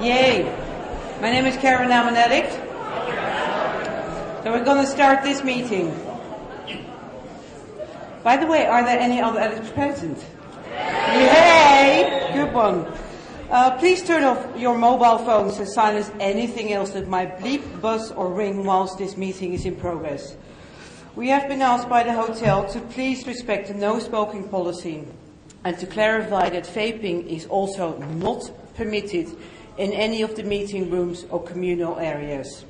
Yay! My name is Karen. I'm an addict. So we're going to start this meeting. By the way, are there any other addicts present? Yay! Good one. Please turn off your mobile phones and silence anything else that might bleep, buzz or ring whilst this meeting is in progress. We have been asked by the hotel to please respect the no smoking policy and to clarify that vaping is also not permitted in any of the meeting rooms or communal areas.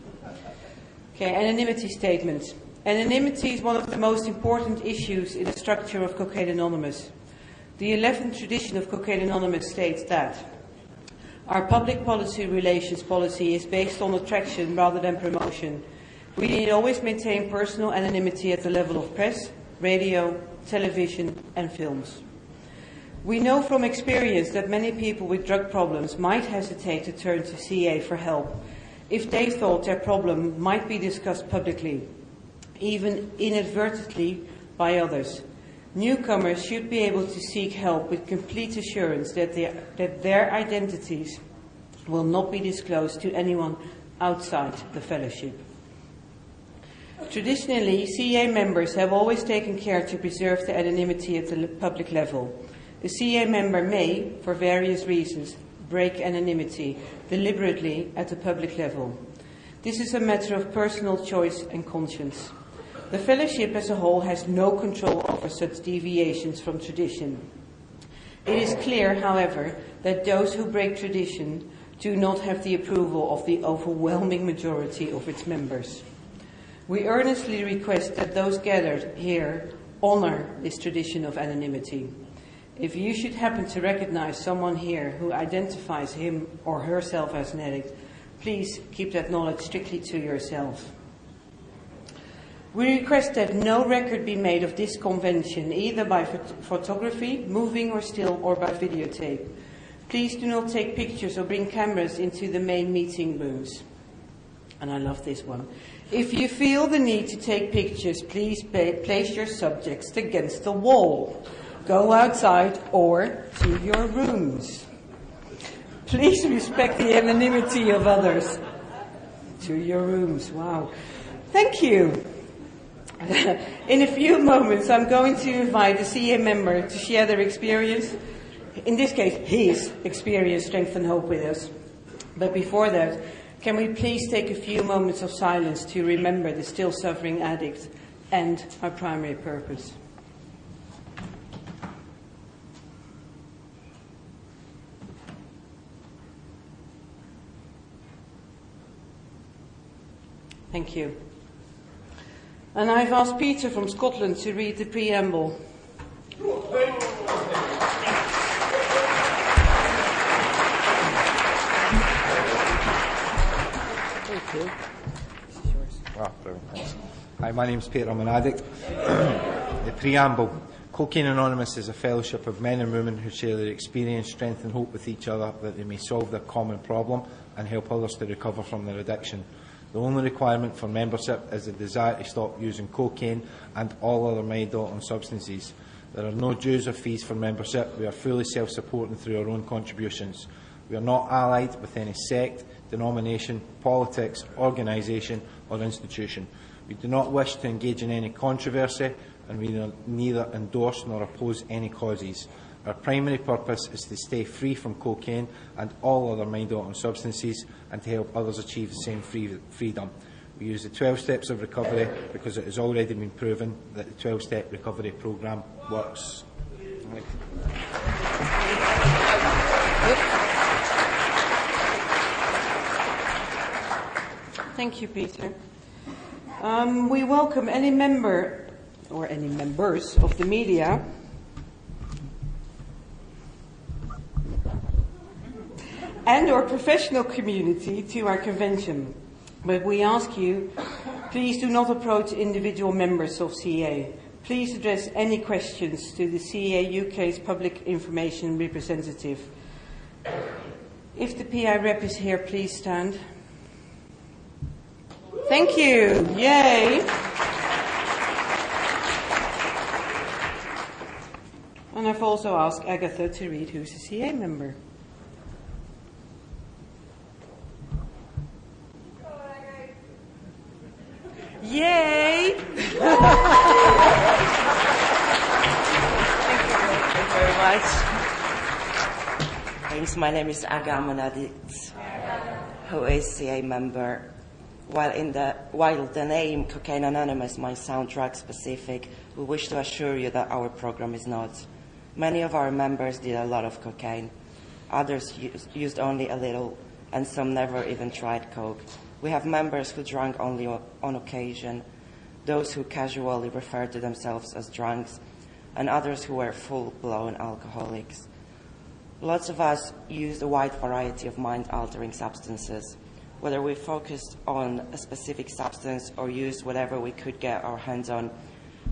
Okay, anonymity statement. Anonymity is one of the most important issues in the structure of Cocaine Anonymous. The 11th tradition of Cocaine Anonymous states that our public policy relations policy is based on attraction rather than promotion. We need always maintain personal anonymity at the level of press, radio, television and films. We know from experience that many people with drug problems might hesitate to turn to CA for help if they thought their problem might be discussed publicly, even inadvertently by others. Newcomers should be able to seek help with complete assurance that their identities will not be disclosed to anyone outside the fellowship. Traditionally, CA members have always taken care to preserve the anonymity at the public level. A CA member may, for various reasons, break anonymity deliberately at the public level. This is a matter of personal choice and conscience. The fellowship as a whole has no control over such deviations from tradition. It is clear, however, that those who break tradition do not have the approval of the overwhelming majority of its members. We earnestly request that those gathered here honour this tradition of anonymity. If you should happen to recognize someone here who identifies him or herself as an addict, please keep that knowledge strictly to yourself. We request that no record be made of this convention, either by photography, moving or still, or by videotape. Please do not take pictures or bring cameras into the main meeting rooms. And I love this one. If you feel the need to take pictures, please place your subjects against the wall. Go outside or to your rooms. Please respect the anonymity of others. To your rooms. Wow. Thank you. In a few moments, I'm going to invite the CA member to share their experience, in this case, his experience, strength and hope with us. But before that, can we please take a few moments of silence to remember the still suffering addict and our primary purpose. Thank you. And I've asked Peter from Scotland to read the preamble. Thank you. This is yours. Ah, brilliant. Thanks. Hi, my name's Peter. I'm an addict. The preamble. Cocaine Anonymous is a fellowship of men and women who share their experience, strength and hope with each other that they may solve their common problem and help others to recover from their addiction. The only requirement for membership is the desire to stop using cocaine and all other mind-altering substances. There are no dues or fees for membership. We are fully self-supporting through our own contributions. We are not allied with any sect, denomination, politics, organisation or institution. We do not wish to engage in any controversy, and we neither endorse nor oppose any causes. Our primary purpose is to stay free from cocaine and all other mind-altering substances and to help others achieve the same freedom. We use the 12 steps of recovery because it has already been proven that the 12-step recovery programme works. Thank you, Peter. We welcome any member or any members of the media and our professional community to our convention. But we ask you, please do not approach individual members of CA. Please address any questions to the CA UK's public information representative. If the PI rep is here, please stand. Thank you. Yay. And I've also asked Agatha to read who's a CA member. Greetings, my name is Aga Monadit, who is CA member. While the name Cocaine Anonymous might sound drug specific, we wish to assure you that our program is not. Many of our members did a lot of cocaine. Others used only a little, and some never even tried coke. We have members who drank only on occasion, those who casually refer to themselves as drunks, and others who were full-blown alcoholics. Lots of us used a wide variety of mind-altering substances. Whether we focused on a specific substance or used whatever we could get our hands on,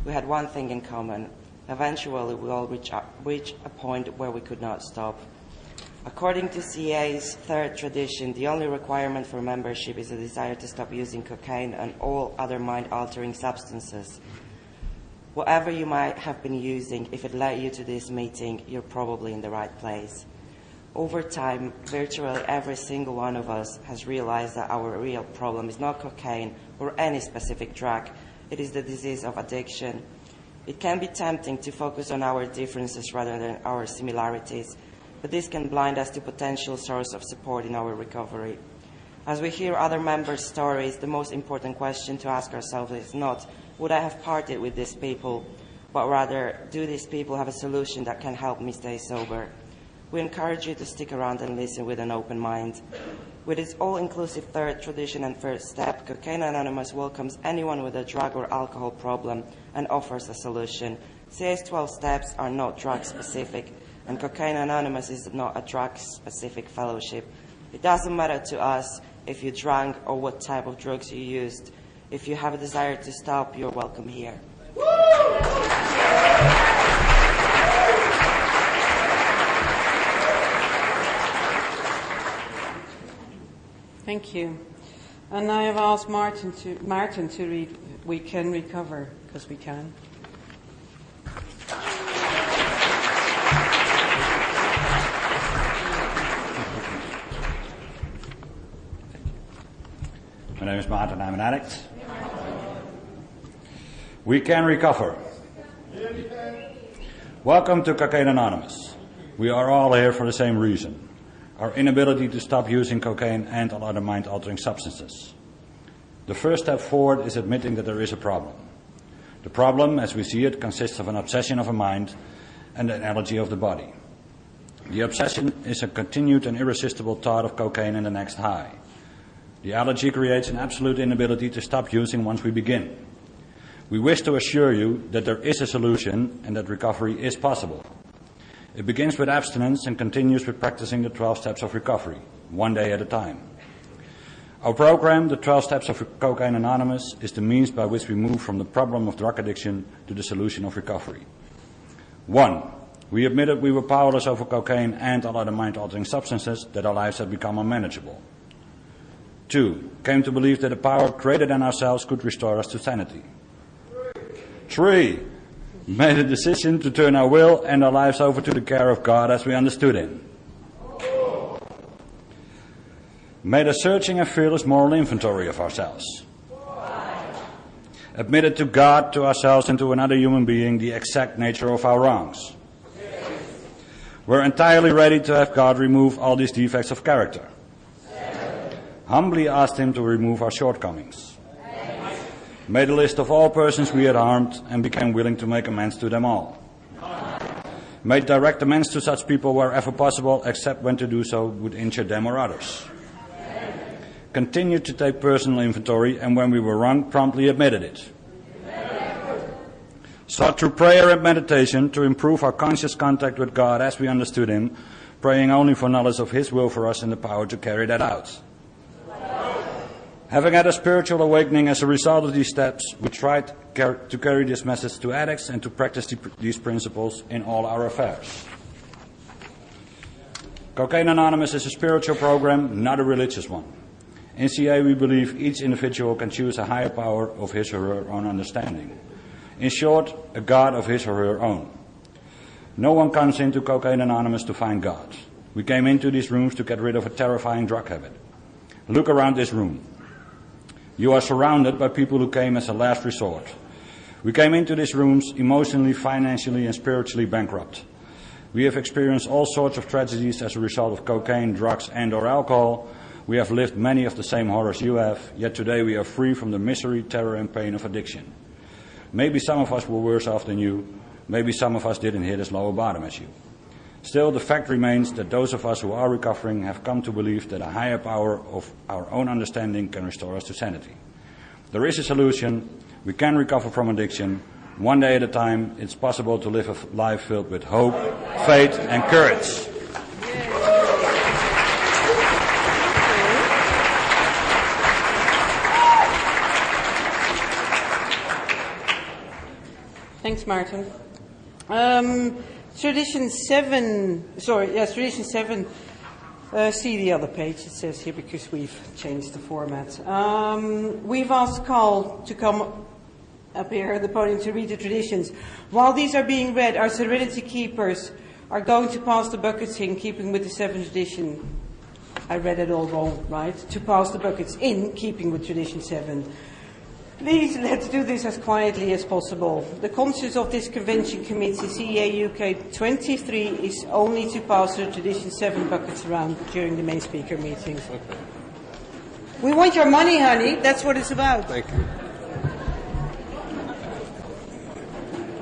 we had one thing in common. Eventually, we all reach a point where we could not stop. According to CA's third tradition, the only requirement for membership is a desire to stop using cocaine and all other mind-altering substances. Whatever you might have been using, if it led you to this meeting, you're probably in the right place. Over time, virtually every single one of us has realized that our real problem is not cocaine or any specific drug. It is the disease of addiction. It can be tempting to focus on our differences rather than our similarities, but this can blind us to potential source of support in our recovery. As we hear other members' stories, the most important question to ask ourselves is not, would I have parted with these people, but rather, do these people have a solution that can help me stay sober? We encourage you to stick around and listen with an open mind. With its all-inclusive third tradition and first step, Cocaine Anonymous welcomes anyone with a drug or alcohol problem and offers a solution. CA's 12 steps are not drug-specific, and Cocaine Anonymous is not a drug-specific fellowship. It doesn't matter to us if you drank or what type of drugs you used. If you have a desire to stop, you're welcome here. Thank you. And I have asked Martin to read We Can Recover, because we can. My name is Martin, I'm an addict. We can recover. Welcome to Cocaine Anonymous. We are all here for the same reason. Our inability to stop using cocaine and all other mind-altering substances. The first step forward is admitting that there is a problem. The problem, as we see it, consists of an obsession of a mind and an allergy of the body. The obsession is a continued and irresistible thought of cocaine and the next high. The allergy creates an absolute inability to stop using once we begin. We wish to assure you that there is a solution and that recovery is possible. It begins with abstinence and continues with practicing the 12 steps of recovery, one day at a time. Our program, the 12 Steps of Cocaine Anonymous, is the means by which we move from the problem of drug addiction to the solution of recovery. 1. We admitted we were powerless over cocaine and all other mind-altering substances, that our lives had become unmanageable. 2. Came to believe that a power greater than ourselves could restore us to sanity. 3. Made a decision to turn our will and our lives over to the care of God as we understood Him. Made a searching and fearless moral inventory of ourselves. Admitted to God, to ourselves, and to another human being the exact nature of our wrongs. We're entirely ready to have God remove all these defects of character. Humbly asked Him to remove our shortcomings. Made a list of all persons we had harmed and became willing to make amends to them all. Made direct amends to such people wherever possible, except when to do so would injure them or others. Continued to take personal inventory, and when we were wrong, promptly admitted it. Sought through prayer and meditation to improve our conscious contact with God as we understood Him, praying only for knowledge of His will for us and the power to carry that out. Having had a spiritual awakening as a result of these steps, we tried to carry this message to addicts and to practice these principles in all our affairs. Cocaine Anonymous is a spiritual program, not a religious one. In CA, we believe each individual can choose a higher power of his or her own understanding. In short, a God of his or her own. No one comes into Cocaine Anonymous to find God. We came into these rooms to get rid of a terrifying drug habit. Look around this room. You are surrounded by people who came as a last resort. We came into these rooms emotionally, financially, and spiritually bankrupt. We have experienced all sorts of tragedies as a result of cocaine, drugs and/or alcohol. We have lived many of the same horrors you have, yet today we are free from the misery, terror and pain of addiction. Maybe some of us were worse off than you. Maybe some of us didn't hit as low a bottom as you. Still, the fact remains that those of us who are recovering have come to believe that a higher power of our own understanding can restore us to sanity. There is a solution. We can recover from addiction. One day at a time, it's possible to live a life filled with hope, faith and courage. Thanks, Martin. Tradition 7, Tradition 7, see the other page, it says here, because we've changed the format. We've asked Carl to come up here at the podium to read the traditions. While these are being read, our serenity keepers are going to pass the buckets in keeping with the 7th tradition. I read it all wrong, right? To pass the buckets in keeping with tradition 7. Please, let's do this as quietly as possible. The conscience of this convention committee, CEA UK 23, is only to pass the tradition 7 buckets around during the main speaker meetings. Okay. We want your money, honey. That's what it's about. Thank you.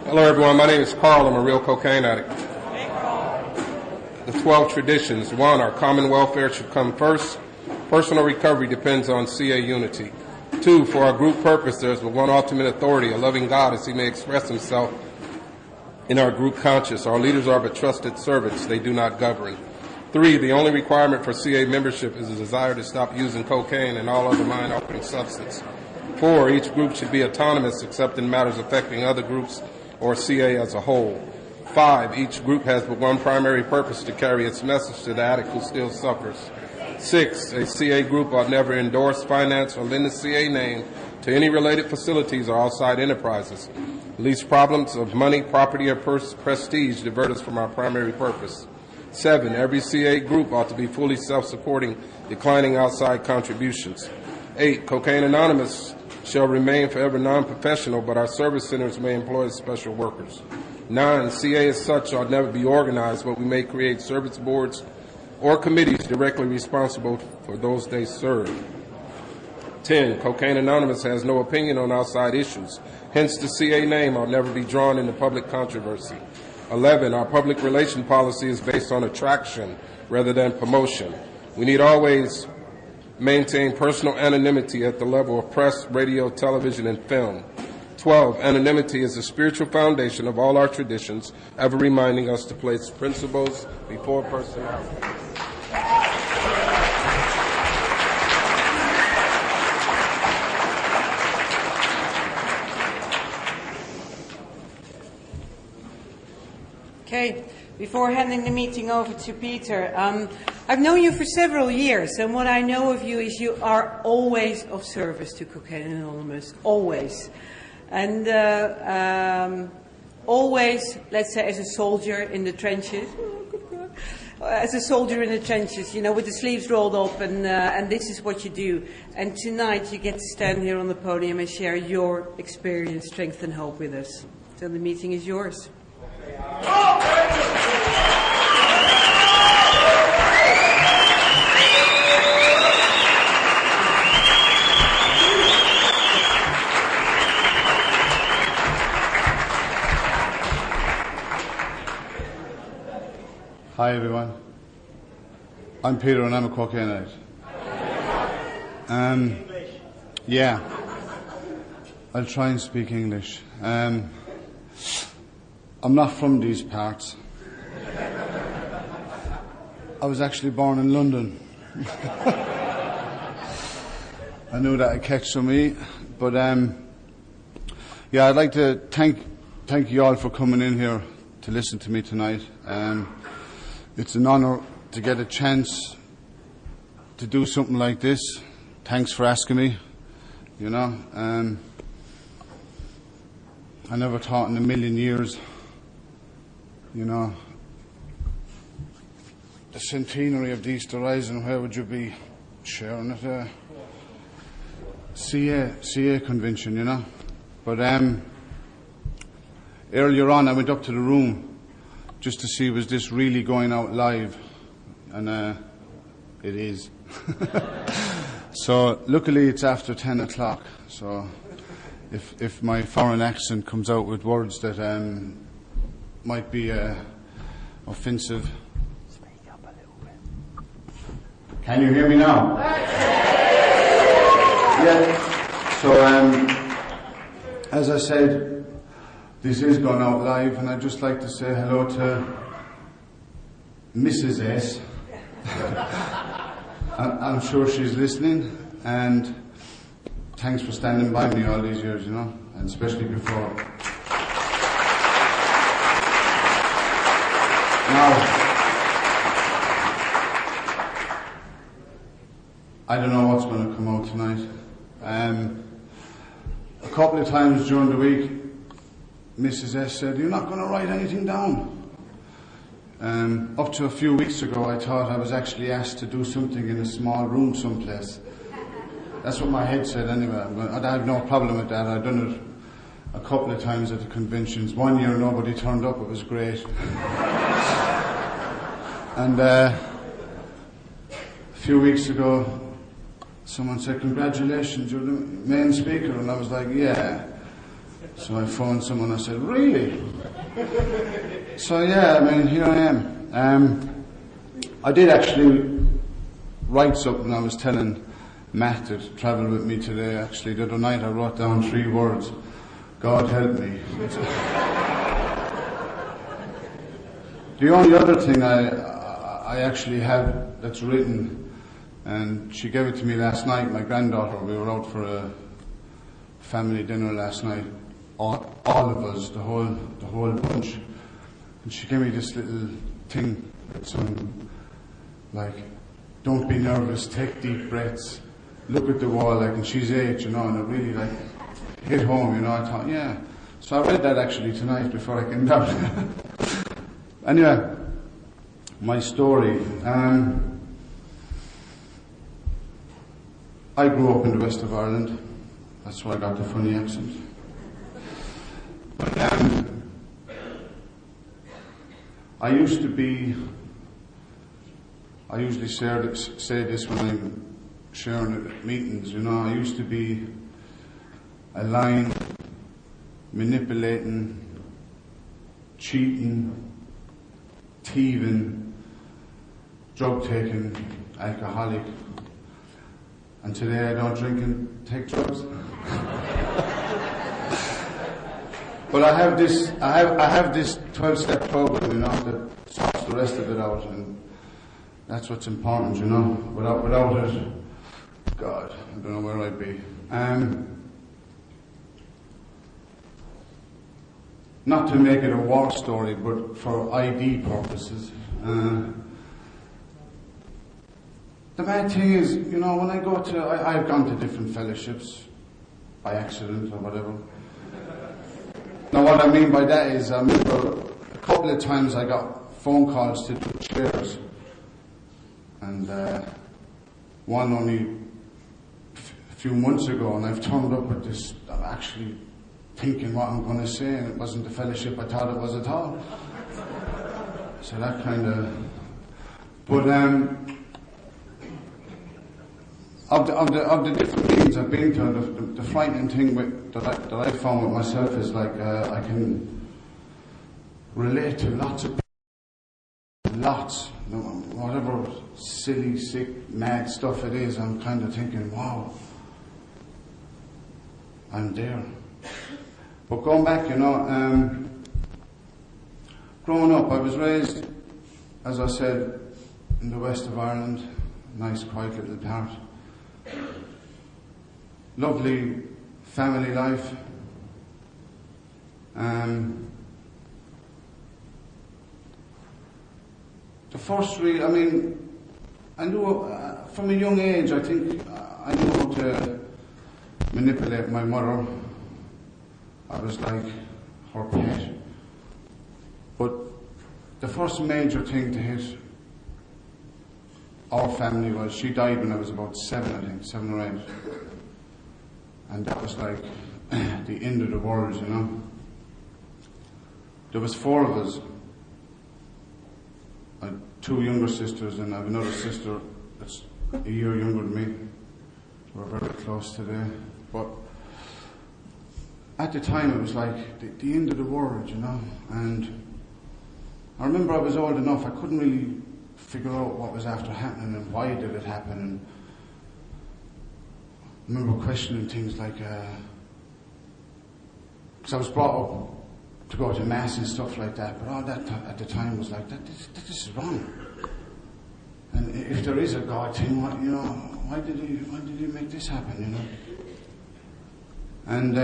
Hello, everyone. My name is Carl. I'm a real cocaine addict. Hey, Carl. The 12 traditions. 1, our common welfare should come first. Personal recovery depends on CA unity. 2, for our group purpose, there is but one ultimate authority, a loving God, as he may express himself in our group conscience. Our leaders are but trusted servants. They do not govern. 3, the only requirement for CA membership is a desire to stop using cocaine and all other mind-altering substance. 4, each group should be autonomous except in matters affecting other groups or CA as a whole. 5, each group has but one primary purpose, to carry its message to the addict who still suffers. 6, a CA group ought never endorse, finance, or lend the CA name to any related facilities or outside enterprises. Least problems of money, property, or prestige divert us from our primary purpose. 7, every CA group ought to be fully self-supporting, declining outside contributions. 8, Cocaine Anonymous shall remain forever non-professional, but our service centers may employ special workers. 9, CA as such ought never be organized, but we may create service boards or committees directly responsible for those they serve. 10, Cocaine Anonymous has no opinion on outside issues. Hence, the CA name ought never be drawn into public controversy. 11, our public relation policy is based on attraction rather than promotion. We need always maintain personal anonymity at the level of press, radio, television, and film. 12, anonymity is the spiritual foundation of all our traditions, ever reminding us to place principles before personality. Okay, before handing the meeting over to Peter, I've known you for several years, and what I know of you is you are always of service to Cocaine Anonymous, always. And always, let's say, as a soldier in the trenches, as a soldier in the trenches, you know, with the sleeves rolled up, and this is what you do. And tonight you get to stand here on the podium and share your experience, strength and hope with us. So the meeting is yours. Hi everyone, I'm Peter and I'm a cocaine addict. Yeah, I'll try and speak English. I'm not from these parts. I was actually born in London. I knew that would catch some heat, but yeah, I'd like to thank you all for coming in here to listen to me tonight. It's an honour to get a chance to do something like this. Thanks for asking me, you know. I never thought in a million years, you know, the centenary of the Easter Rising, where would you be sharing it? CA convention, you know. But earlier on I went up to the room just to see was this really going out live, and it is. So luckily it's after 10 o'clock, so if my foreign accent comes out with words that might be offensive. Speak up a little bit. Can you hear me now? Yeah. So as I said, this is going out live, and I'd just like to say hello to Mrs. S. I'm sure she's listening, and thanks for standing by me all these years, and especially before. Now, I don't know what's going to come out tonight. A couple of times during the week, Mrs. S said, "You're not going to write anything down." Up to a few weeks ago, I thought I was actually asked to do something in a small room someplace. That's what my head said anyway. I have no problem with that. I've done it a couple of times at the conventions. One year nobody turned up, it was great. And a few weeks ago, someone said, "Congratulations, you're the main speaker," and I was like, "Yeah." So I phoned someone, I said, "Really?" So yeah, here I am. I did actually write something. I was telling Matt to travel with me today. Actually, the other night I wrote down 3 words: "God help me." The only other thing I actually have that's written, and she gave it to me last night, my granddaughter. We were out for a family dinner last night, all of us, the whole bunch. And she gave me this little thing, like, "Don't be nervous, take deep breaths, look at the wall," and she's 8, and it really hit home, I thought, yeah. So I read that actually tonight before I came down. Anyway, my story. I grew up in the west of Ireland. That's why I got the funny accent. But I usually say this when I'm sharing at meetings, I used to be a lying, manipulating, cheating, thieving, drug-taking alcoholic. And today I don't drink and take drugs. But I have this 12-step program, that sorts the rest of it out, and that's what's important, Without it, God, I don't know where I'd be. Not to make it a war story, but for ID purposes. The bad thing is, when I go to, I've gone to different fellowships by accident or whatever. Now, what I mean by that is, I remember a couple of times I got phone calls to do chairs, and one only a few months ago, and I've turned up with this. I'm actually thinking what I'm going to say, and it wasn't the fellowship I thought it was at all. So that kind of. But of the different meetings I've been to, the frightening thing that I found with myself is I can relate to lots of people, whatever silly, sick, mad stuff it is. I'm kind of thinking, wow, I'm there. But going back, growing up, I was raised, as I said, in the west of Ireland, nice, quiet little part. Lovely family life. The first I knew from a young age, I think I knew how to manipulate my mother. I was like her pet. But the first major thing to hit our family was, she died when I was about 7, I think, 7 or 8. And that was like the end of the world, There was 4 of us. I have 2 younger sisters, and I have another sister that's a year younger than me. We're very close today. But at the time, it was like the end of the world, you know. And I remember I was old enough, I couldn't really figure out what was after happening and why did it happen. And I remember questioning things like, because I was brought up to go to mass and stuff like that, but all that at the time was like, this is wrong. And if there is a God thing, why did he make this happen, you know? And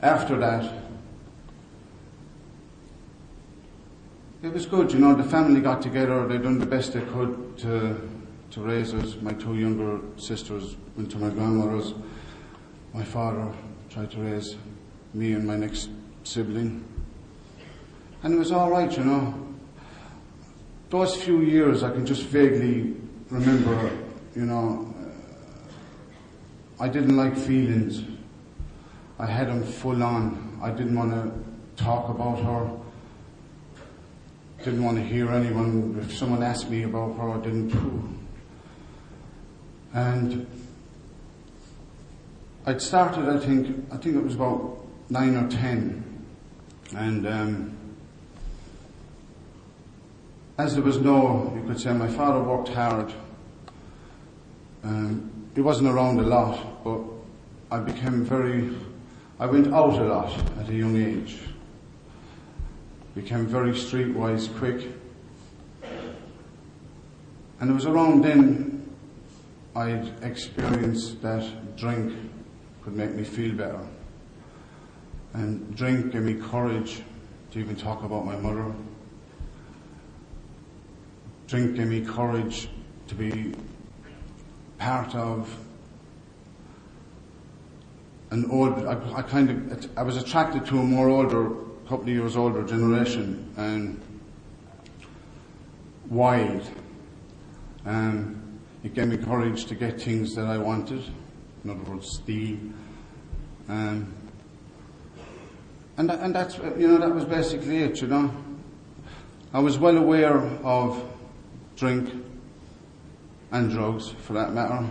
after that, it was good, you know. The family got together, they done the best they could to raise us. My 2 younger sisters went to my grandmother's. My father tried to raise me and my next sibling. And it was all right, you know. Those few years I can just vaguely remember, you know, I didn't like feelings. I had them full on. I didn't want to talk about her. Didn't want to hear anyone. If someone asked me about her, I didn't. And I'd started, I think it was about 9 or 10. And as there was you could say, my father worked hard. He wasn't around a lot, but I went out a lot at a young age. Became very streetwise quick. And it was around then I'd experienced that drink could make me feel better. And drink gave me courage to even talk about my mother. Drink gave me courage to be part of an old, I was attracted to a more older, couple of years older generation, and wild. It gave me courage to get things that I wanted, in other words, steal. And that's, you know, that was basically it, you know. I was well aware of drink and drugs, for that matter.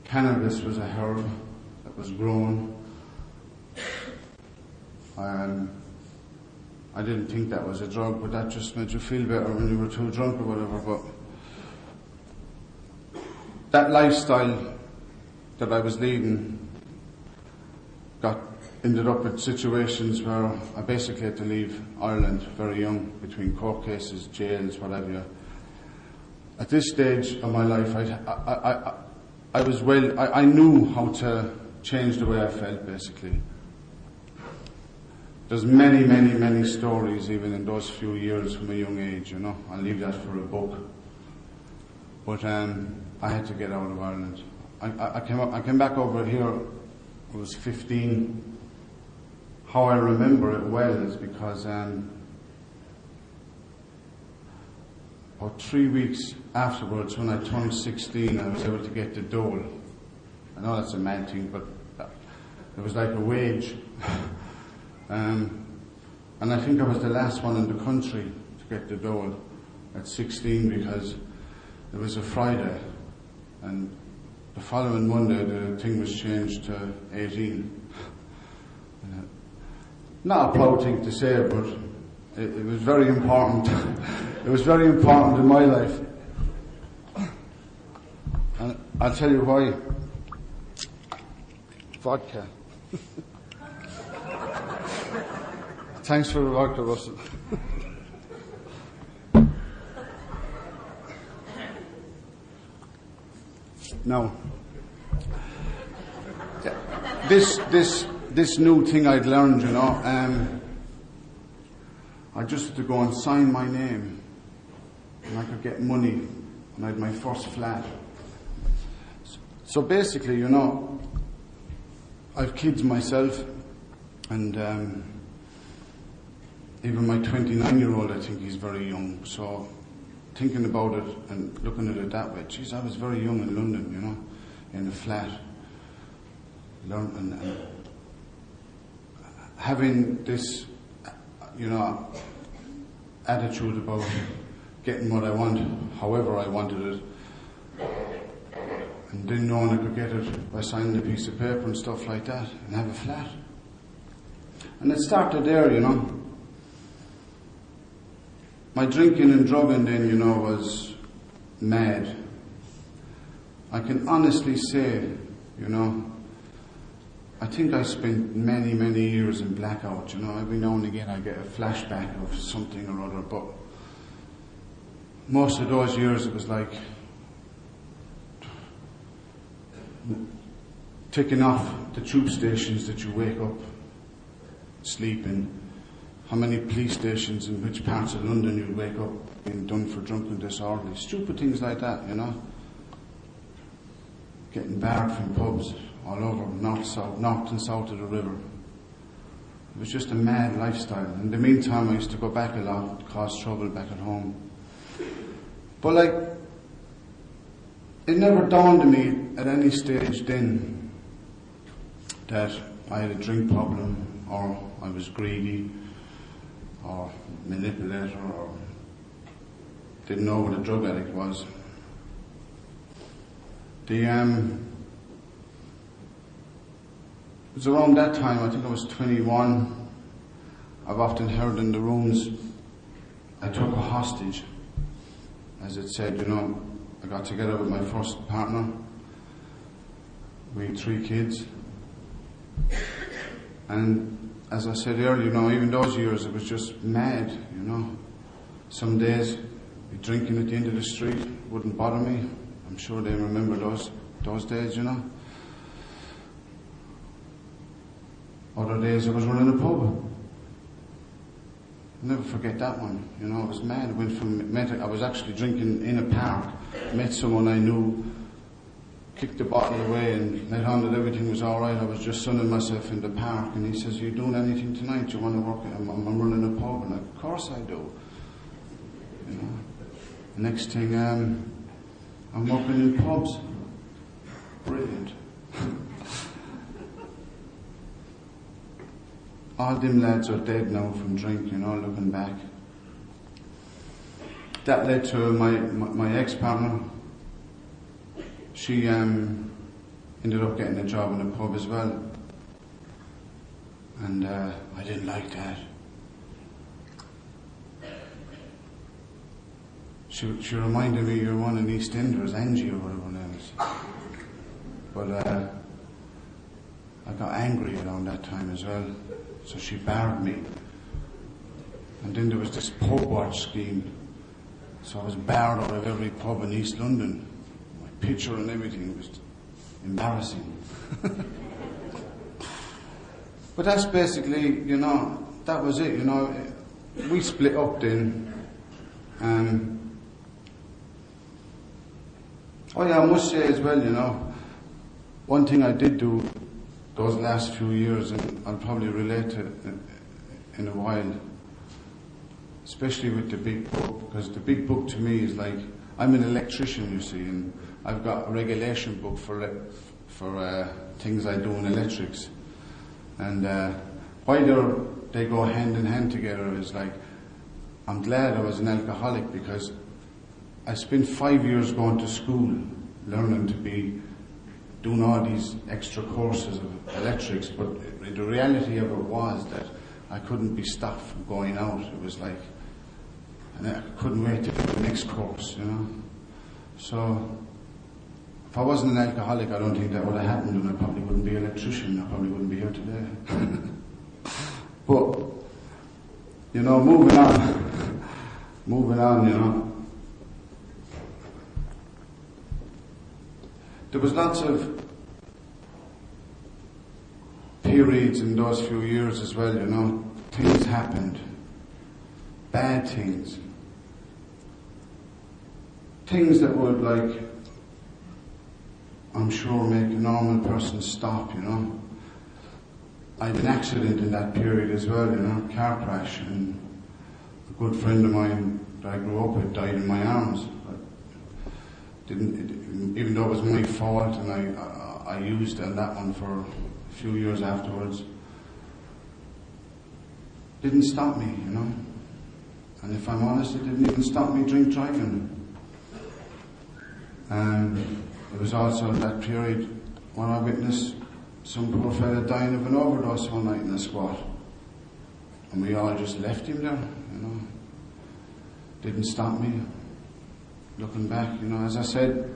Cannabis was a herb that was grown. I didn't think that was a drug, but that just made you feel better when you were too drunk or whatever. But that lifestyle that I was leading ended up in situations where I basically had to leave Ireland very young, between court cases, jails, whatever. At this stage of my life, I knew how to change the way I felt, basically. There's many, many, many stories, even in those few years from a young age, you know. I'll leave that for a book. But I had to get out of Ireland. I came back over here, I was 15. How I remember it well is because about 3 weeks afterwards, when I turned 16, I was able to get the dole. I know that's a mad thing, but it was like a wage. And I think I was the last one in the country to get the dole at 16, because it was a Friday, and the following Monday the thing was changed to 18. Not a proud thing to say, but it was very important. It was very important in my life. And I'll tell you why. Vodka. Thanks for the vodka, Russell. Now, this new thing I'd learned, you know, I just had to go and sign my name, and I could get money, and I had my first flat. So basically, you know, I've kids myself, and even my 29-year-old, I think he's very young. So thinking about it and looking at it that way, geez, I was very young in London, you know, in a flat, and having this attitude about getting what I want, however I wanted it, and didn't know I could get it by signing a piece of paper and stuff like that, and have a flat. And it started there, My drinking and drugging then, was mad. I can honestly say, I think I spent many, many years in blackout, Every now and again I get a flashback of something or other, but most of those years it was like ticking off the tube stations that you wake up, sleep in, how many police stations in which parts of London you wake up being done for drunken disorderly, stupid things like that, Getting barred from pubs all over north and south of the river. It was just a mad lifestyle. In the meantime, I used to go back a lot, cause trouble back at home. But it never dawned on me at any stage then that I had a drink problem, or I was greedy, or manipulator, or didn't know what a drug addict was. It was around that time, I think I was 21, I've often heard in the rooms, I took a hostage. As it said, I got together with my first partner. We had 3 kids. And as I said earlier, even those years, it was just mad, Some days, be drinking at the end of the street wouldn't bother me. I'm sure they remember those days, Other days I was running a pub. I'll never forget that one. I was mad. I was actually drinking in a park, met someone I knew, kicked the bottle away and let on that everything was alright. I was just sunning myself in the park, and he says, "Are you doing anything tonight? Do you want to work? I'm running a pub." And of course I do. Next thing, I'm working in pubs. Brilliant. All them lads are dead now from drink, looking back. That led to my ex-partner. She ended up getting a job in a pub as well. And I didn't like that. She reminded me you're one in EastEnders, Angie or whatever her name is. But I got angry around that time as well. So she barred me. And then there was this pub watch scheme. So I was barred out of every pub in East London. My picture and everything was embarrassing. But that's basically, that was it, We split up then. I must say as well, one thing I did do those last few years, and I'll probably relate to it in a while, especially with the big book, because the big book to me is like, I'm an electrician, you see, and I've got a regulation book for things I do in electrics. And why they go hand in hand together is like, I'm glad I was an alcoholic, because I spent 5 years going to school, learning to be doing all these extra courses of electrics, but the reality of it was that I couldn't be stopped from going out. It was like, and I couldn't wait to do the next course, So, if I wasn't an alcoholic, I don't think that would have happened, and I probably wouldn't be an electrician. I probably wouldn't be here today. But, moving on, There was lots of periods in those few years as well, Things happened. Bad things. Things that would, I'm sure, make a normal person stop, I had an accident in that period as well, car crash, and a good friend of mine that I grew up with died in my arms. Even though it was my fault, and I used that one for a few years afterwards. didn't stop me, you know. And if I'm honest, it didn't even stop me drink driving. It was also that period when I witnessed some poor fella dying of an overdose one night in the squat. And we all just left him there, you know. Didn't stop me. Looking back, you know, as I said,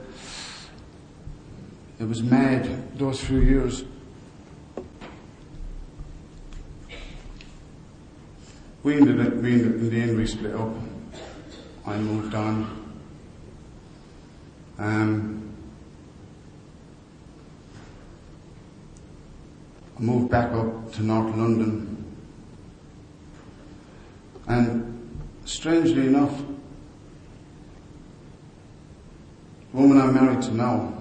it was mad those few years. In the end we split up. I moved on. I moved back up to North London. And strangely enough, the woman I'm married to now,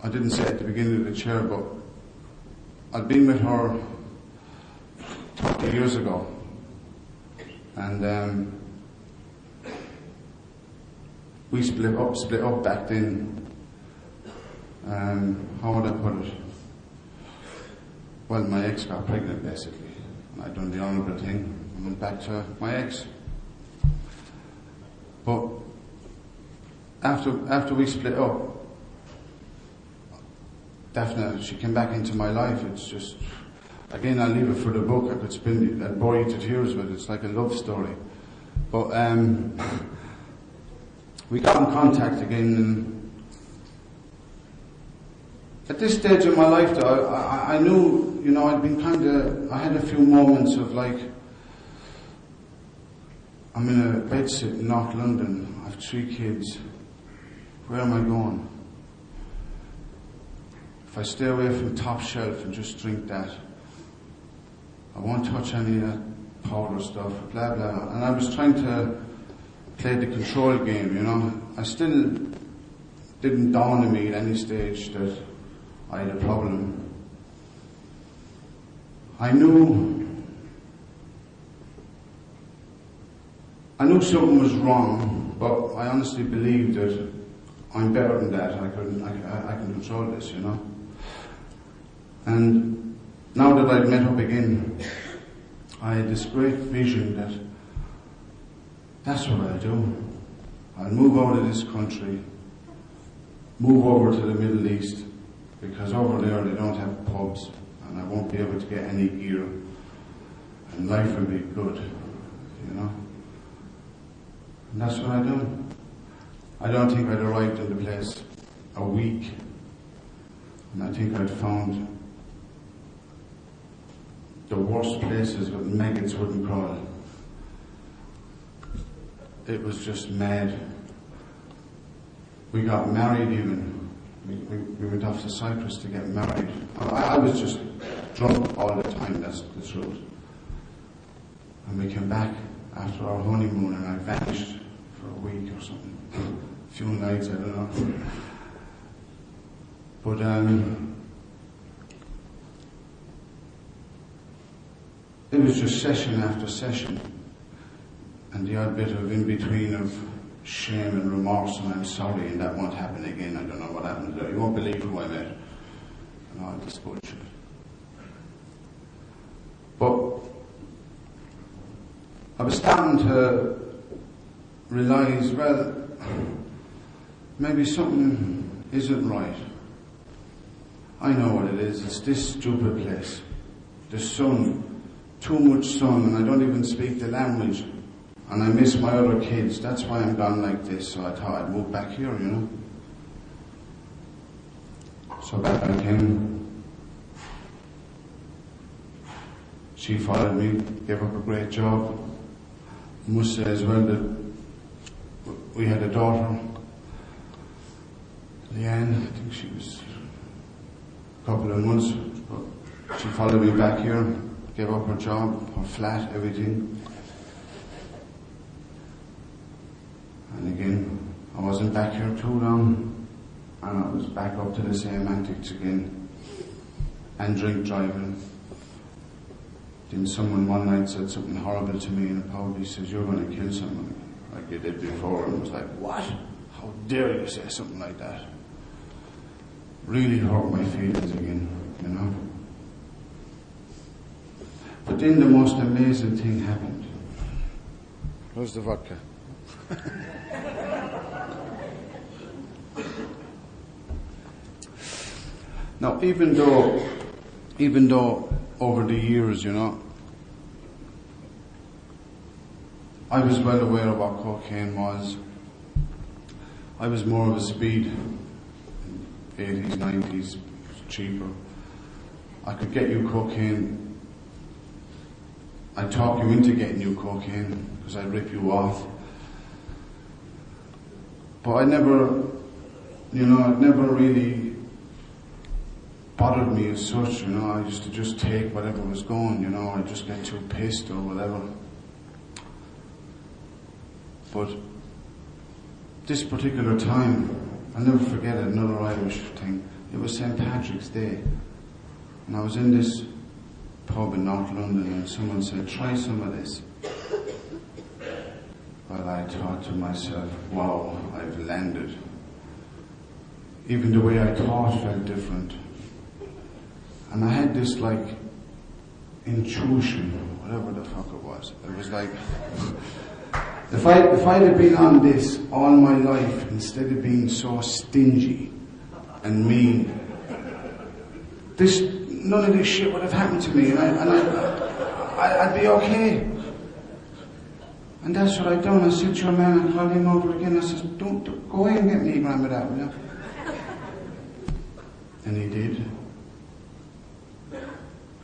I didn't say at the beginning of the chair, but I'd been with her 30 years ago. And we split up back then. How would I put it? Well, my ex got pregnant basically, and I'd done the honourable thing and went back to my ex. But after we split up, definitely she came back into my life. It's just, again, I'll leave it for the book. I could spin it, I'd bore you to tears with it. It's like a love story. But we got in contact again, and at this stage of my life, though, I knew, you know, I had a few moments of like, I'm in a bedsit in North London, I have 3 kids, where am I going? If I stay away from Top Shelf and just drink that, I won't touch any of that powder stuff, blah blah. And I was trying to play the control game, you know. I still didn't dawn on me at any stage that I had a problem. I knew something was wrong, but I honestly believed that I'm better than that. I can control this, you know. And now that I'd met up again, I had this great vision that that's what I'll do. I'll move out of this country, move over to the Middle East, because over there they don't have pubs, and I won't be able to get any gear, and life will be good, you know. And that's what I done. I don't think I'd arrived in the place a week, and I think I'd found the worst places where maggots wouldn't crawl. It was just mad. We got married even. We went off to Cyprus to get married. I was just drunk all the time, that's the truth. And we came back after our honeymoon, and I vanished for a week or something. A few nights, I don't know. But it was just session after session, and the odd bit of in-between of shame and remorse, and I'm sorry, and that won't happen again. I don't know what happened there. You won't believe who I met, and all this bullshit. But I was starting to realise, well, maybe something isn't right. I know what it is. It's this stupid place. The sun, too much sun, and I don't even speak the language. And I miss my other kids. That's why I'm gone like this. So I thought I'd move back here, you know. So back I came. She followed me, gave up a great job. I must say as well that we had a daughter, Leanne. I think she was a couple of months. But she followed me back here, gave up her job, her flat, everything. And again, I wasn't back here too long, and I was back up to the same antics again, and drink driving. Then someone one night said something horrible to me in a pub. He says, "You're going to kill someone," like you did before, and I was like, "What? How dare you say something like that?" Really hurt my feelings again, you know. But then the most amazing thing happened. Where's the vodka? Now, even though over the years, you know, I was well aware of what cocaine was. I was more of a speed. 80s, 90s, cheaper. I could get you cocaine. I'd talk you into getting you cocaine because I'd rip you off. But it never really bothered me as such, you know. I used to just take whatever was going, you know. I'd just get too pissed or whatever. But this particular time, I'll never forget it, another Irish thing. It was St. Patrick's Day. And I was in this pub in North London and someone said, try some of this. Well, I thought to myself, wow, I've landed. Even the way I thought felt different. And I had this like intuition, whatever the fuck it was. It was like, if I'd have been on this all my life instead of being so stingy and mean, none of this shit would have happened to me, and I'd be okay. And that's what I'd done. I said to your man, I called him over again. I said, don't go away and get me a gram of that, will you? And he did.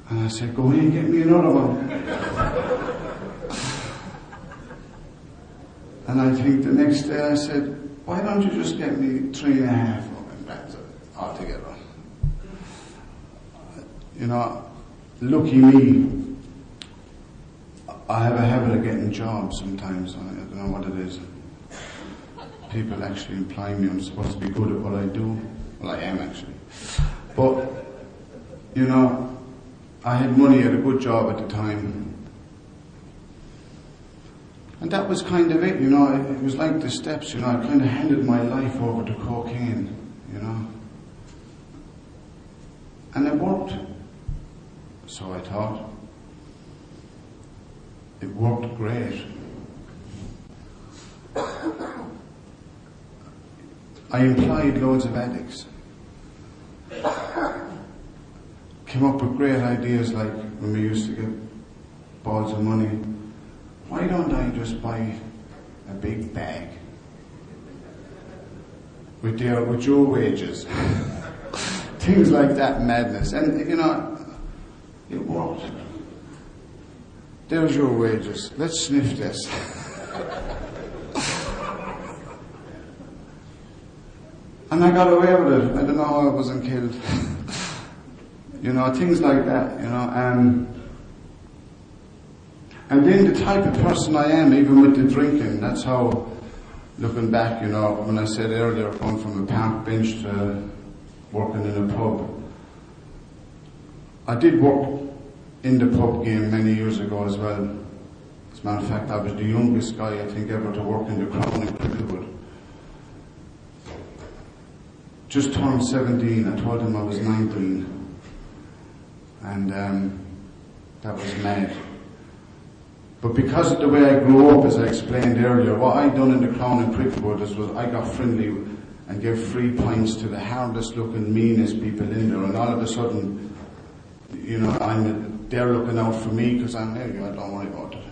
And I said, go away and get me another one. And I think the next day I said, why don't you just get me 3.5 altogether? You know, lucky me, I have a habit of getting jobs sometimes. I don't know what it is. People actually imply me I'm supposed to be good at what I do. Well, I am actually. But, you know, I had money at a good job at the time. And that was kind of it, you know. It was like the steps, you know. I kind of handed my life over to cocaine, you know. And it worked. So I thought. It worked great. I employed loads of addicts. Came up with great ideas like when we used to get balls of money. Why don't I just buy a big bag with your wages? Things like that madness. And, you know, it worked. There's your wages. Let's sniff this. And I got away with it. I don't know how I wasn't killed. You know, things like that, you know. And then the type of person I am, even with the drinking, that's how, looking back, you know, when I said earlier, going from a park bench to working in a pub. I did work in the pub game many years ago as well. As a matter of fact, I was the youngest guy, I think, ever to work in the Crown in Cricklewood. Just turned 17, I told him I was 19. And that was mad. But because of the way I grew up, as I explained earlier, what I'd done in the Crown in Cricklewood was I got friendly and gave free pints to the hardest looking, meanest people in there, and all of a sudden, you know, they're looking out for me because I'm there, I don't worry about it.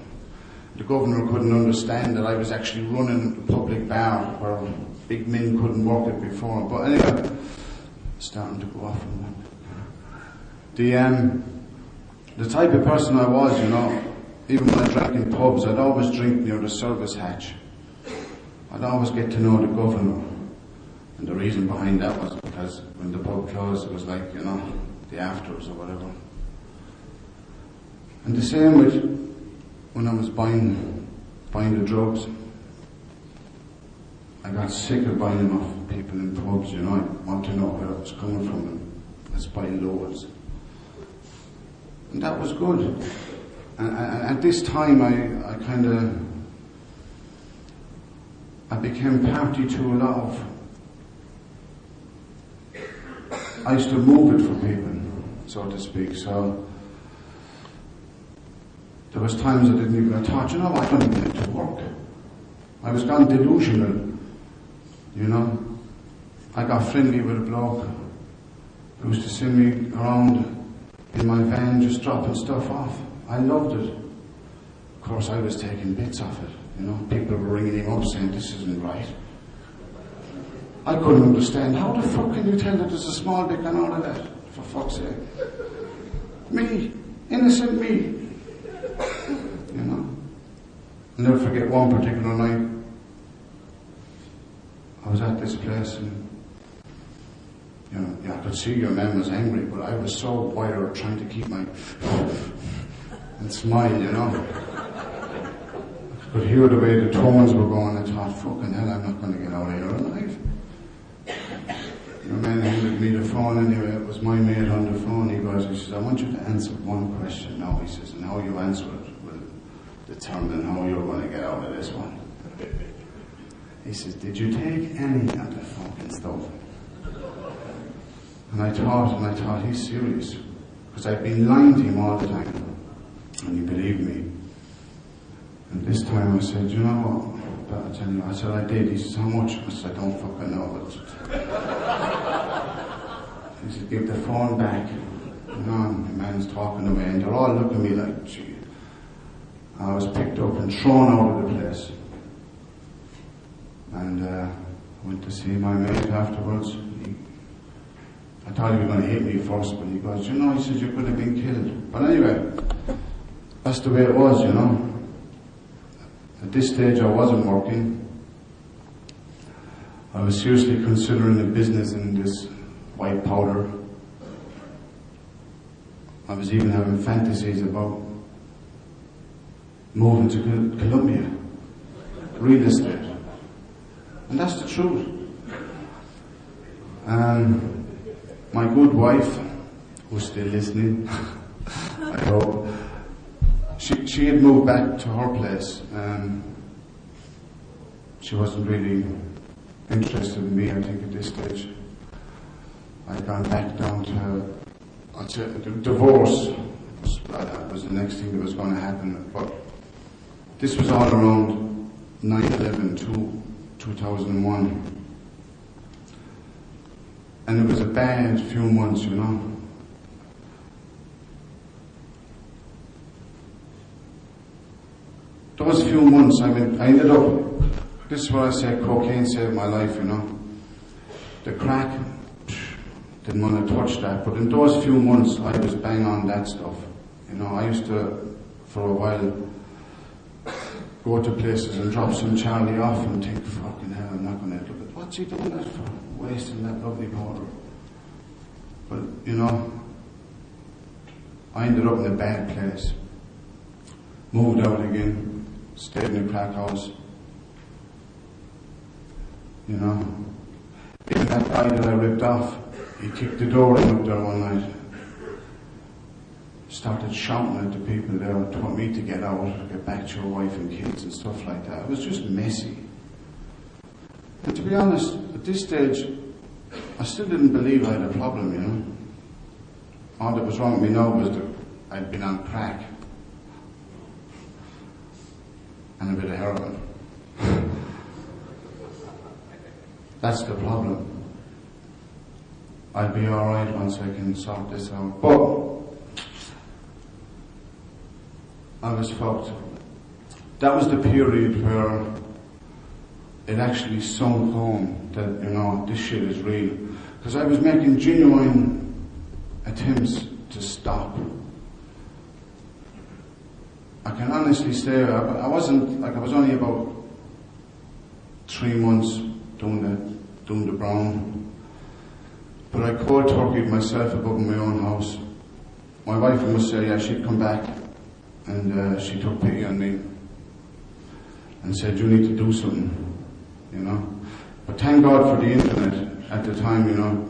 The governor couldn't understand that I was actually running a public bar where big men couldn't work it before. But anyway, starting to go off on that. The type of person I was, you know, even when I drank in pubs, I'd always drink near the service hatch. I'd always get to know the governor. And the reason behind that was because when the pub closed, it was like, you know, the afters or whatever. And the same with when I was buying the drugs. I got sick of buying them off people in pubs, you know. I want to know where it was coming from and let's buy loads. And that was good. And at this time, I became party to a lot of. I used to move it for people, so to speak. So There was times I didn't even, I thought, you know, I don't even get to work. I was gone delusional, you know. I got friendly with a bloke who used to send me around in my van just dropping stuff off. I loved it. Of course, I was taking bits off it, you know. People were ringing him up saying, this isn't right. I couldn't understand. How the fuck can you tell that there's a small dick and all of that? For fuck's sake. Me. Innocent me. You know. I'll never forget one particular night. I was at this place and, you know, yeah, I could see your man was angry, but I was so wired trying to keep my and smile, you know. I could hear the way the tones were going. I thought, fucking hell, I'm not going to get out of here alive. Your man handed me the phone anyway. It was my mate on the phone. He says, I want you to answer one question now. He says, and how you answer it will determine how you're going to get out of this one. He says, did you take any of the fucking stuff? And I thought, he's serious. Because I'd been lying to him all the time. And he believed me. And this time I said, you know what? I tell you, I said, I did. He says, how much? I said, I don't fucking know. He said, give the phone back. You know, and the man's talking away, and they're all looking at me like, gee. I was picked up and thrown out of the place. And I went to see my mate afterwards. I thought he was going to hit me first, but he goes, you know, he says, you could have been killed. But anyway, that's the way it was, you know. At this stage I wasn't working. I was seriously considering a business in this white powder. I was even having fantasies about moving to Colombia, real estate. And that's the truth. My good wife, who's still listening, I hope, she had moved back to her place. She wasn't really interested in me, I think, at this stage. I'd gone back down to, I'd say, divorce. That was the next thing that was going to happen. But this was all around 9/11 to 2001. And it was a bad few months, you know. Those few months, I ended up, this is what I say, cocaine saved my life, you know. The crack, didn't want to touch that, but in those few months, I was bang on that stuff. You know, I used to, for a while, go to places and drop some Charlie off and think, fucking hell, I'm not going to look at, what's he doing that for? Wasting that lovely powder. But, you know, I ended up in a bad place. Moved out again, stayed in a crack house. You know, even that guy that I ripped off, he kicked the door in up there one night. Started shouting at the people there and told me to get out, get back to your wife and kids and stuff like that. It was just messy. And to be honest, at this stage, I still didn't believe I had a problem, you know. All that was wrong with me now was that I'd been on crack and a bit of heroin. That's the problem. I'll be alright once I can sort this out. But I was fucked. That was the period where it actually sunk home that, you know, this shit is real. Because I was making genuine attempts to stop. I can honestly say I wasn't, like, I was only about 3 months doing the brown. But I cold turkeyed myself above my own house. My wife must say, yeah, she'd come back. And she took pity on me and said, you need to do something, you know. But thank God for the internet. At the time, you know,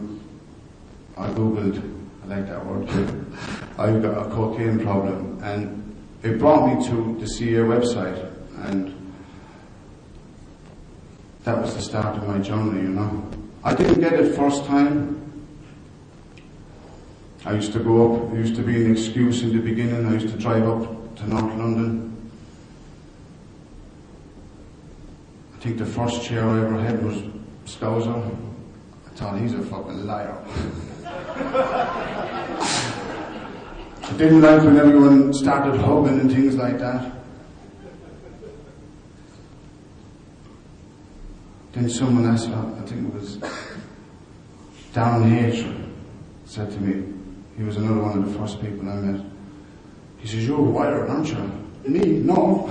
I Googled, I like that word, I've got a cocaine problem. And it brought me to the CA website. And that was the start of my journey, you know. I didn't get it first time. I used to go up, it used to be an excuse in the beginning. I used to drive up to North London. I think the first chair I ever had was Scouser. I thought, he's a fucking liar. I didn't like when everyone started hugging and things like that. Then someone asked, I think it was Darren H. said to me, he was another one of the first people I met. He says, "You're wired, aren't you?" Me? No.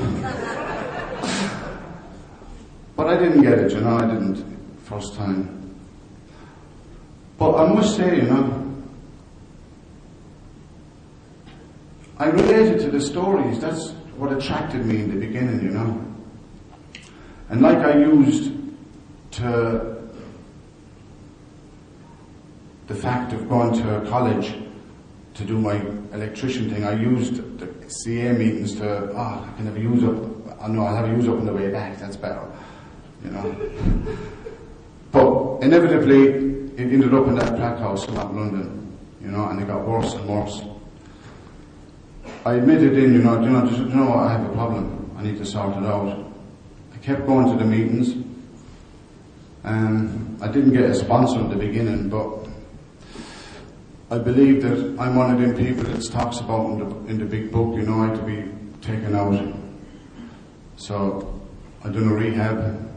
But I didn't get it, I didn't first time. But I must say, I related to the stories. That's what attracted me in the beginning, And like I used to the fact of going to college to do my electrician thing, I used the CA meetings to, I can have a use up, I'll have a use up on the way back, that's better, But inevitably, it ended up in that plaque house in London, and it got worse and worse. I admitted in, I have a problem, I need to sort it out. I kept going to the meetings, I didn't get a sponsor at the beginning, but I believe that I'm one of them people that talks about in the big book, I had to be taken out. So I done a rehab,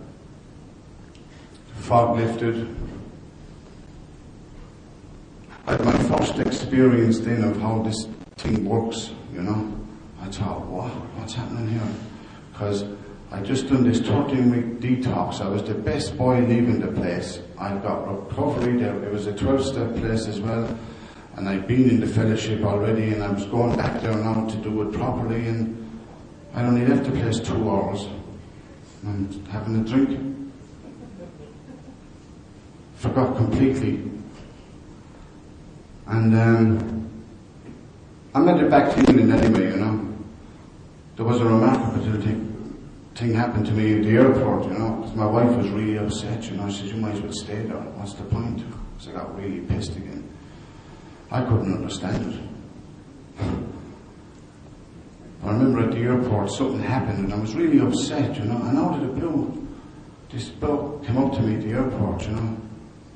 fog lifted. I had my first experience then of how this thing works, I thought, what's happening here? Because I just done this 13-week detox. I was the best boy leaving the place. I got recovery there. It was a 12-step place as well. And I'd been in the fellowship already, and I was going back there now to do it properly, and I only left the place 2 hours. And having a drink. Forgot completely. And I made it back to England anyway, There was a remarkable thing happened to me at the airport, because my wife was really upset, She said, "You might as well stay there. What's the point?" So I got really pissed again. I couldn't understand it. I remember at the airport something happened and I was really upset, and out of the blue, this bloke came up to me at the airport,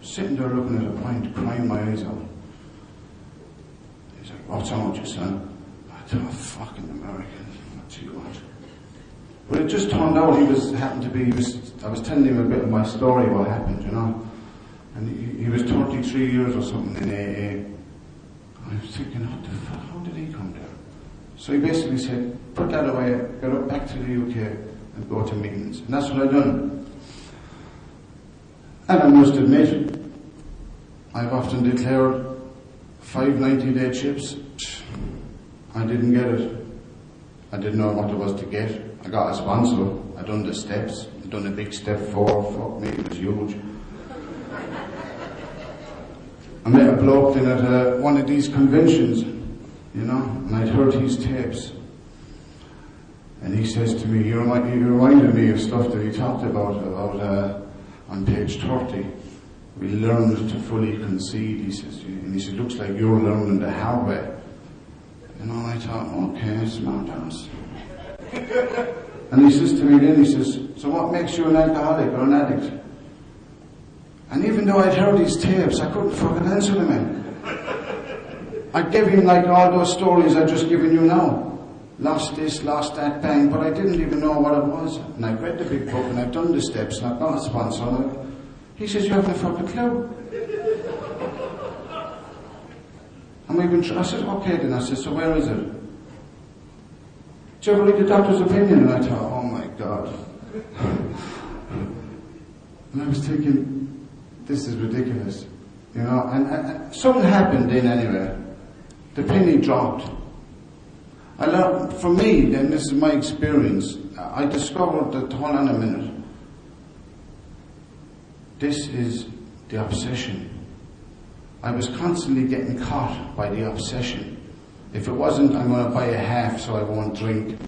sitting there looking at a pint, crying my eyes out. He's like, "What's wrong with you, son?" I thought, "Fucking Americans, what do you want?" But it just turned out I was telling him a bit of my story, what happened, And he was 33 years or something in AA. I was thinking, what the fuck, how did he come there? So he basically said, "Put that away, go back to the UK and go to meetings." And that's what I've done. And I must admit, I've often declared 5 90-day chips. I didn't get it. I didn't know what there was to get. I got a sponsor. I done the steps. I done a big step 4. Fuck me, it was huge. I met a bloke then at one of these conventions, and I'd heard his tapes. And he says to me, he reminded me of stuff that he talked about on page 30. We learned to fully concede, he says, "Looks like you're learning the hard way." I thought, okay, smart ass. And he says to me then, "So what makes you an alcoholic or an addict?" And even though I'd heard these tapes, I couldn't fucking answer them, man. I gave him like all those stories I've just given you now. Lost this, lost that, bang, but I didn't even know what it was. And I read the big book and I've done the steps and I've got a sponsor. He says, "You haven't a fucking clue." And I said, "Okay then." I said, "So where is it?" "Did you ever read the doctor's opinion?" And I thought, oh my God. And I was thinking, this is ridiculous, and something happened then anyway. The penny dropped. I learned, for me, then this is my experience, I discovered that, hold on a minute, this is the obsession. I was constantly getting caught by the obsession. If it wasn't, I'm going to buy a half so I won't drink,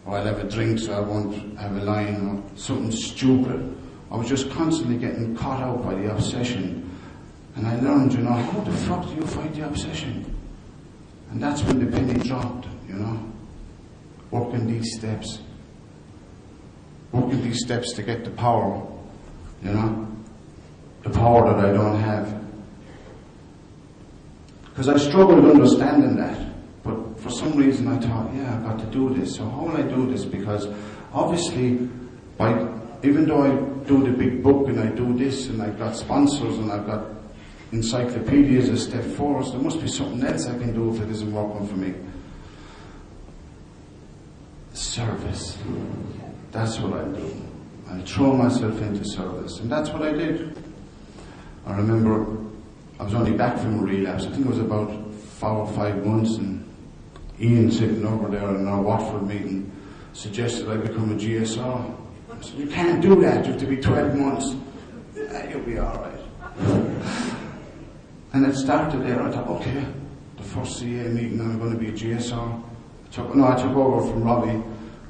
or I'll have a drink so I won't have a line, or something stupid. I was just constantly getting caught out by the obsession. And I learned, how the fuck do you fight the obsession? And that's when the penny dropped, working these steps. Working these steps to get the power, you know, the power that I don't have. Because I struggled understanding that, but for some reason I thought, yeah, I've got to do this. So how will I do this? Because obviously, even though I do the big book and I do this and I've got sponsors and I've got encyclopedias as step forwards, there must be something else I can do if it isn't working for me. Service. That's what I'll do. I'll throw myself into service. And that's what I did. I remember I was only back from a relapse. I think it was about 4 or 5 months, and Ian sitting over there in our Watford meeting suggested I become a GSR. I said, you can't do that, you have to be 12 months. Yeah, you'll be alright. And it started there. I thought, okay, the first CA meeting, I'm going to be a GSR. I took over from Robbie,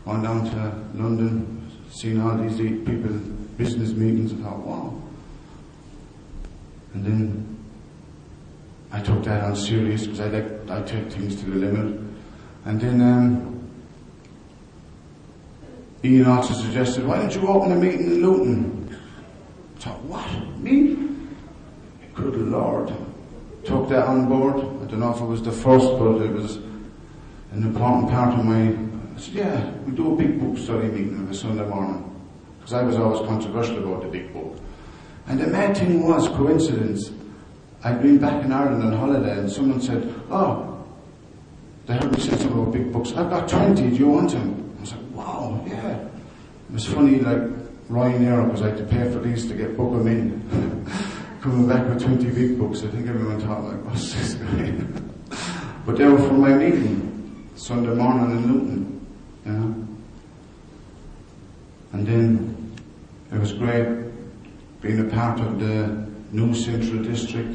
gone down to London, seen all these people, business meetings, and thought, wow. And then I took that on serious because I take things to the limit. And then Ian also suggested, why don't you open a meeting in Luton? I thought, what? Me? Good Lord. Took that on board. I don't know if it was the first, but it was an important part of my... I said, yeah, we do a big book study meeting on a Sunday morning. Because I was always controversial about the big book. And the mad thing was, coincidence, I'd been back in Ireland on holiday and someone said, oh, they heard me say something about big books. I've got 20, do you want them? I was like, wow, yeah. It was funny, like Ryanair, because I had to pay for these to book them in. Coming back with 20 big books, I think everyone thought, like, what's this guy? But they were for my meeting, Sunday morning in Luton, you know. And then it was great being a part of the new Central District.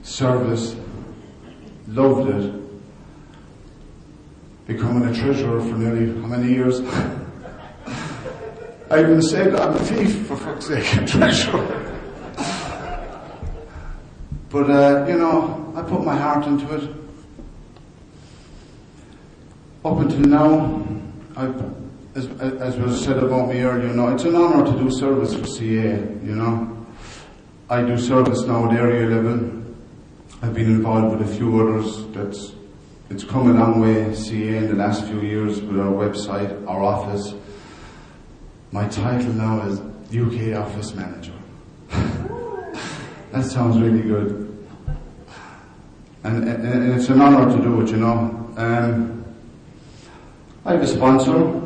Service, loved it. Becoming a treasurer for nearly how many years? I even said I'm a thief, for fuck's sake, a treasurer. But you know, I put my heart into it. Up until now, as was said about me earlier, you know, it's an honour to do service for CA, you know. I do service now at area level. I've been involved with a few others. It's come a long way, CA, in the last few years with our website, our office. My title now is UK Office Manager. That sounds really good. And it's an honour to do it, you know. I have a sponsor.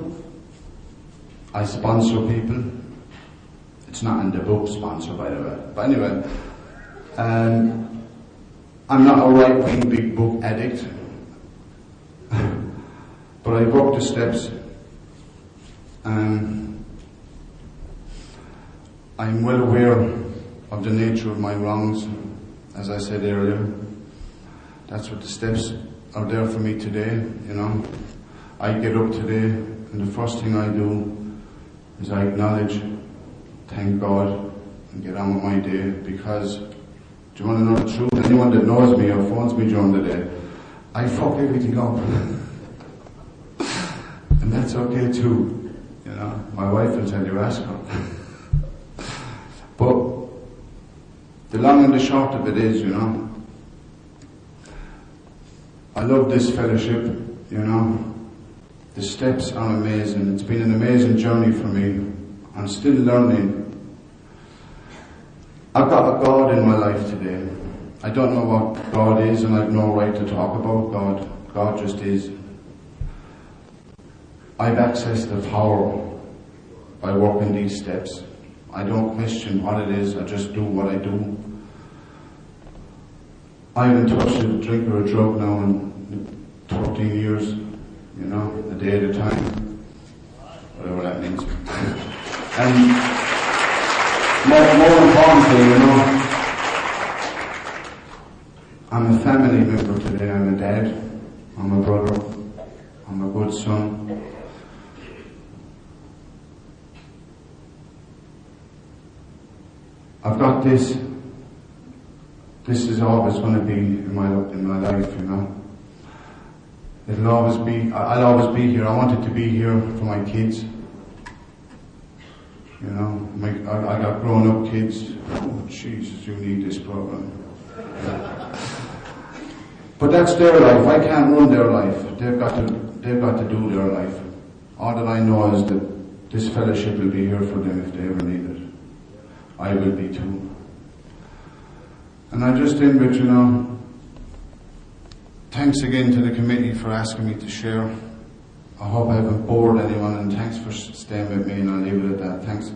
I sponsor people. It's not in the book, sponsor, by the way. But anyway, I'm not a right-wing big book addict. But I walk the steps. I'm well aware of the nature of my wrongs, as I said earlier. That's what the steps are there for me today, you know. I get up today, and the first thing I do is I acknowledge, thank God, and get on with my day, because, do you want to know the truth? Anyone that knows me or phones me during the day, I fuck everything up. And that's okay too, you know. My wife will tell you, ask her. But the long and the short of it is, you know, I love this fellowship, you know. The steps are amazing. It's been an amazing journey for me. I'm still learning. I've got a God in my life today. I don't know what God is, and I've no right to talk about God. God just is. I've accessed the power by working these steps. I don't question what it is, I just do what I do. I haven't touched a drink or a drug now in 13 years, you know, a day at a time, whatever that means. And more importantly, you know, I'm a family member today. I'm a dad, I'm a brother, I'm a good son. I've got this. This is always going to be in my life, you know. I'll always be here. I wanted to be here for my kids. You know, I got grown-up kids. Oh, Jesus, you need this program. But that's their life. I can't run their life. They've got to do their life. All that I know is that this fellowship will be here for them if they ever need it. I will be too. And I just end with, thanks again to the committee for asking me to share. I hope I haven't bored anyone, and thanks for staying with me, and I'll leave it at that. Thanks.